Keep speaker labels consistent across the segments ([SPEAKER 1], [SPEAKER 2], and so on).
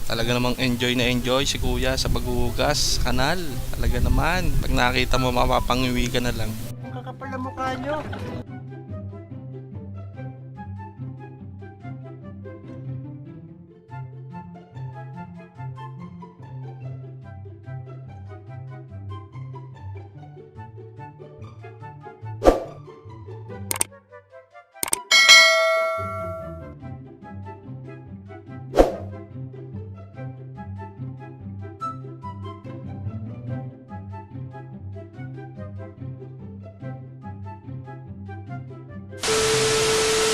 [SPEAKER 1] Talaga namang enjoy na enjoy si kuya sa paghuhugas sa kanal. Talaga naman, pag nakita mo mapapangiwi ka na lang.
[SPEAKER 2] Kakapal na mukha nyo.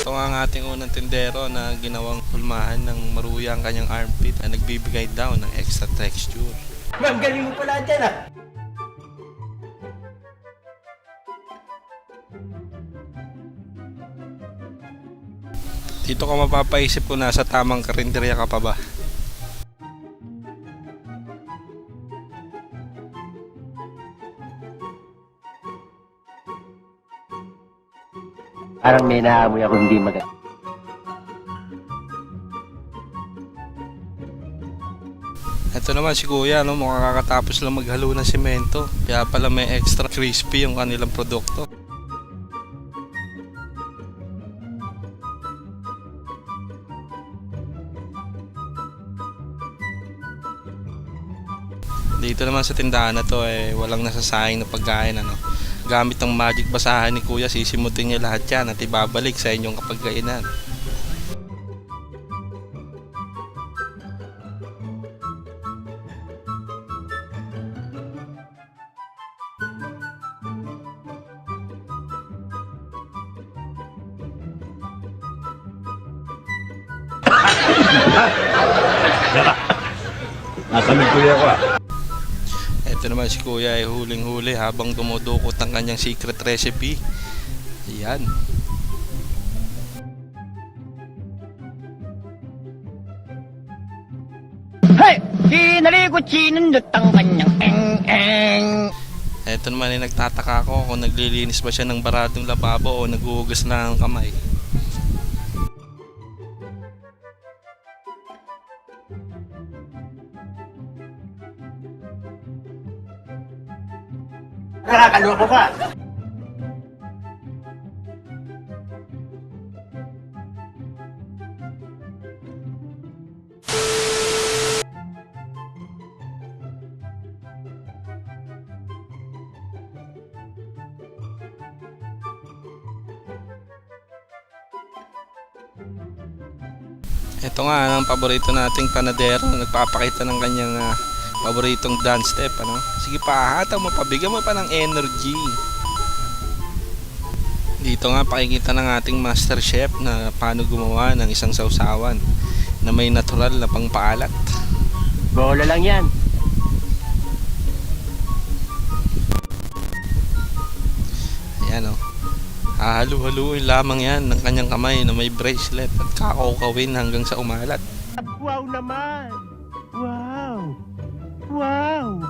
[SPEAKER 1] Ito nga ang ating unang tindero na ginawang hulmahan ng maruya ang kanyang armpit na nagbibigay daw ng extra texture.
[SPEAKER 2] Ma'am, galing mo pala dyan ah.
[SPEAKER 1] Dito ka mapapaisip kung nasa tamang karinderya ka pa ba.
[SPEAKER 2] Parang may naamoy ako hindi maganda.
[SPEAKER 1] Ito naman si kuya, no, mukhang kakatapos lang maghalo ng semento. Kaya pala may extra crispy yung kanilang produkto. Dito naman sa tindahan na to walang nasasayang na pagkain, ano. Gamit ng magic basahan ni kuya, sisimutin niya lahat yan at ibabalik sa inyong kapagkainan.
[SPEAKER 3] Nasamig kuya ko ah.
[SPEAKER 1] Ito naman si kuya ay huling-huli habang dumudukot ang kanyang secret recipe. Ayan.
[SPEAKER 4] Hey! Kinaligutsinan ang kanyang eng-eng.
[SPEAKER 1] Ito naman ay nagtataka ako kung naglilinis ba siya ng baradong lababo o naghuhugas na ng kamay.
[SPEAKER 2] Nakakaloko ka.
[SPEAKER 1] Ito nga ang paborito nating panadero na nagpapakita ng kanyang paboritong dance step, ano. Sige pa, hatang mo pa, bigyan mo pa ng energy. Dito nga pakikita ng ating master chef na paano gumawa ng isang sausawan na may natural na pangpaalat.
[SPEAKER 2] Bola lang yan.
[SPEAKER 1] Ayan, oh. Hahalu-haluin lamang yan ng kanyang kamay na may bracelet at kakawkawin hanggang sa umalat.
[SPEAKER 2] Wow naman. Wow. Wow.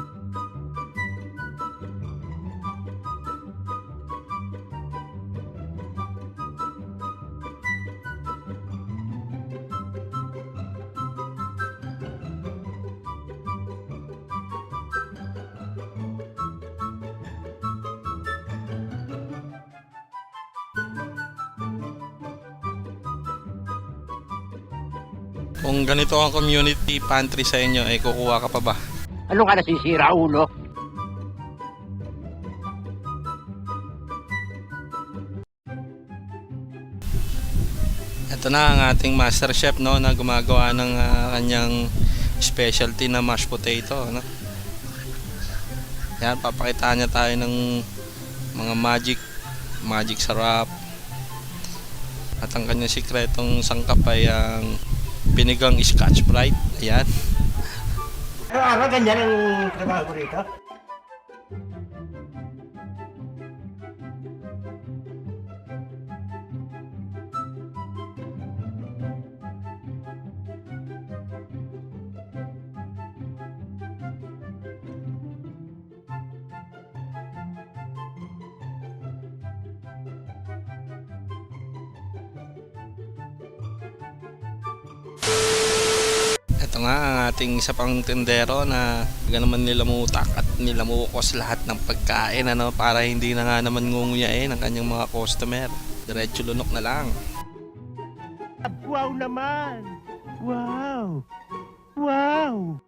[SPEAKER 1] Kung ganito ang community pantry sa inyo, ay kukuha ka pa ba?
[SPEAKER 2] Ano ka nasisira, ulo?
[SPEAKER 1] Ito na ang ating master chef, no, na gumagawa ng kanyang specialty na mashed potato, no? Yan, papakitaan niya tayo ng mga magic sarap. At ang kanyang sikretong sangkap ay ang binigang Scotch Brite. Ayan.
[SPEAKER 2] Araw-araw ganyan ang trabaho ko rito.
[SPEAKER 1] nga ang ating isa pang tendero na naman nilamutak at nilamukos lahat ng pagkain para hindi na nga naman ngunguyain ang kanyang mga customer. Diretso lunok na lang.
[SPEAKER 2] Wow naman! Wow! Wow!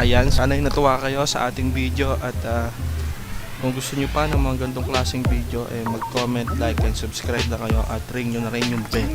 [SPEAKER 1] Ayan, sana'y natuwa kayo sa ating video at kung gusto nyo pa ng mga gantong klaseng video mag-comment, like, and subscribe na kayo at ring nyo na rin yung bell.